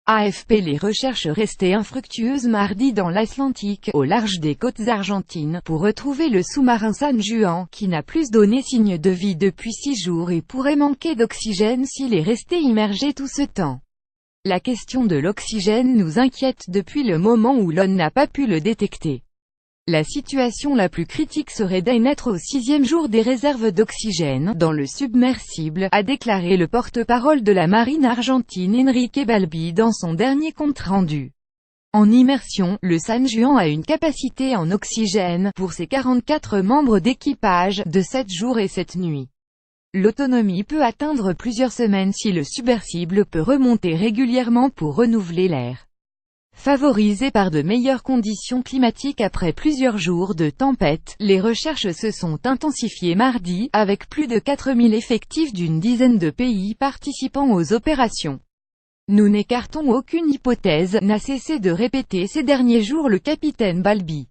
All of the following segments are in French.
AFP. Les recherches restaient infructueuses mardi dans l'Atlantique, au large des côtes argentines, pour retrouver le sous-marin San Juan, qui n'a plus donné signe de vie depuis 6 jours et pourrait manquer d'oxygène s'il est resté immergé tout ce temps. La question de l'oxygène nous inquiète depuis le moment où l'on n'a pas pu le détecter. La situation la plus critique serait d'être au 6e jour des réserves d'oxygène dans le submersible, a déclaré le porte-parole de la marine argentine Enrique Balbi dans son dernier compte-rendu. En immersion, le San Juan a une capacité en oxygène, pour ses 44 membres d'équipage, de 7 jours et 7 nuits. L'autonomie peut atteindre plusieurs semaines si le submersible peut remonter régulièrement pour renouveler l'air. Favorisé par de meilleures conditions climatiques après plusieurs jours de tempête, les recherches se sont intensifiées mardi, avec plus de 4000 effectifs d'une dizaine de pays participant aux opérations. Nous n'écartons aucune hypothèse, n'a cessé de répéter ces derniers jours le capitaine Balbi.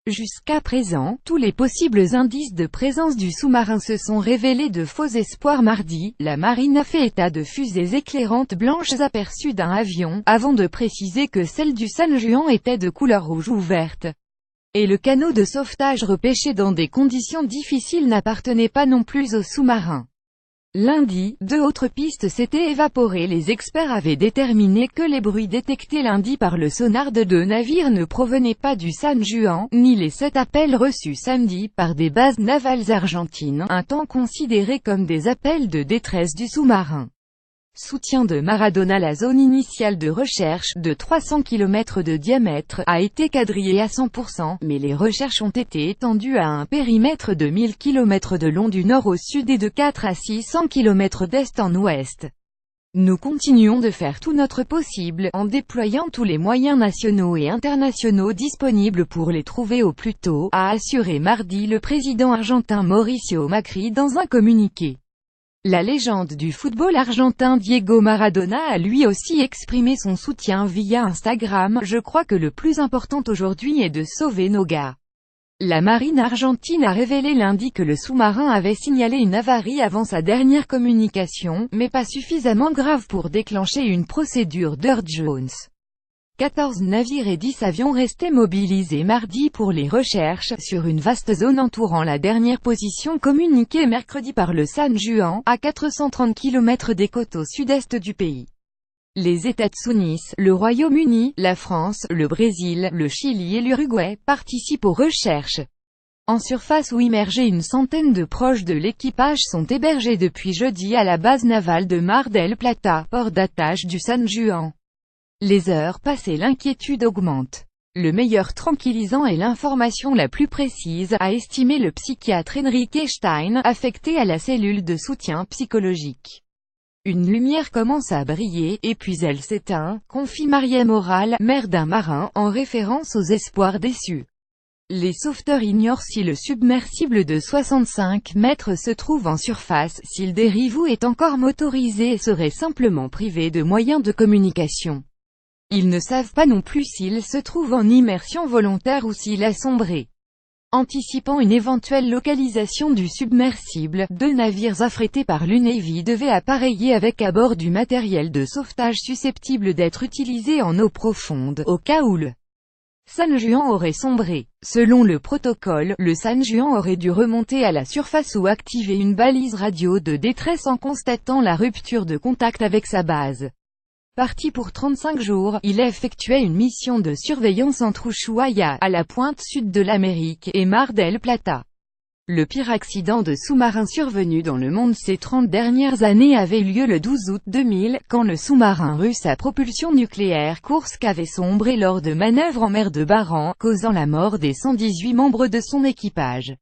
Jusqu'à présent, tous les possibles indices de présence du sous-marin se sont révélés de faux espoirs mardi. La marine a fait état de fusées éclairantes blanches aperçues d'un avion, avant de préciser que celle du San Juan était de couleur rouge ou verte. Et le canot de sauvetage repêché dans des conditions difficiles n'appartenait pas non plus au sous-marin. Lundi, 2 autres pistes s'étaient évaporées. Les experts avaient déterminé que les bruits détectés lundi par le sonar de 2 navires ne provenaient pas du San Juan, ni les 7 appels reçus samedi par des bases navales argentines, un temps considérés comme des appels de détresse du sous-marin. Soutien de Maradona. La zone initiale de recherche, de 300 km de diamètre, a été quadrillée à 100%, mais les recherches ont été étendues à un périmètre de 1000 km de long du nord au sud et de 4 à 600 km d'est en ouest. Nous continuons de faire tout notre possible, en déployant tous les moyens nationaux et internationaux disponibles pour les trouver au plus tôt, a assuré mardi le président argentin Mauricio Macri dans un communiqué. La légende du football argentin Diego Maradona a lui aussi exprimé son soutien via Instagram. Je crois que le plus important aujourd'hui est de sauver nos gars. La marine argentine a révélé lundi que le sous-marin avait signalé une avarie avant sa dernière communication, mais pas suffisamment grave pour déclencher une procédure d'urgence. 14 navires et 10 avions restaient mobilisés mardi pour les recherches, sur une vaste zone entourant la dernière position communiquée mercredi par le San Juan, à 430 km des côtes au sud-est du pays. Les États-Unis, le Royaume-Uni, la France, le Brésil, le Chili et l'Uruguay participent aux recherches. En surface ou immergés, une centaine de proches de l'équipage sont hébergés depuis jeudi à la base navale de Mar del Plata, port d'attache du San Juan. Les heures passées, l'inquiétude augmente. Le meilleur tranquillisant est l'information la plus précise, a estimé le psychiatre Enrique Stein, affecté à la cellule de soutien psychologique. Une lumière commence à briller, et puis elle s'éteint, confie Maria Moral, mère d'un marin, en référence aux espoirs déçus. Les sauveteurs ignorent si le submersible de 65 mètres se trouve en surface, s'il dérive ou est encore motorisé et serait simplement privé de moyens de communication. Ils ne savent pas non plus s'il se trouve en immersion volontaire ou s'il a sombré. Anticipant une éventuelle localisation du submersible, 2 navires affrétés par l'UNAVY devaient appareiller avec à bord du matériel de sauvetage susceptible d'être utilisé en eau profonde, au cas où le San Juan aurait sombré. Selon le protocole, le San Juan aurait dû remonter à la surface ou activer une balise radio de détresse en constatant la rupture de contact avec sa base. Parti pour 35 jours, il effectuait une mission de surveillance entre Ushuaia, à la pointe sud de l'Amérique, et Mar del Plata. Le pire accident de sous-marin survenu dans le monde ces 30 dernières années avait eu lieu le 12 août 2000, quand le sous-marin russe à propulsion nucléaire Kursk avait sombré lors de manœuvres en mer de Baran, causant la mort des 118 membres de son équipage.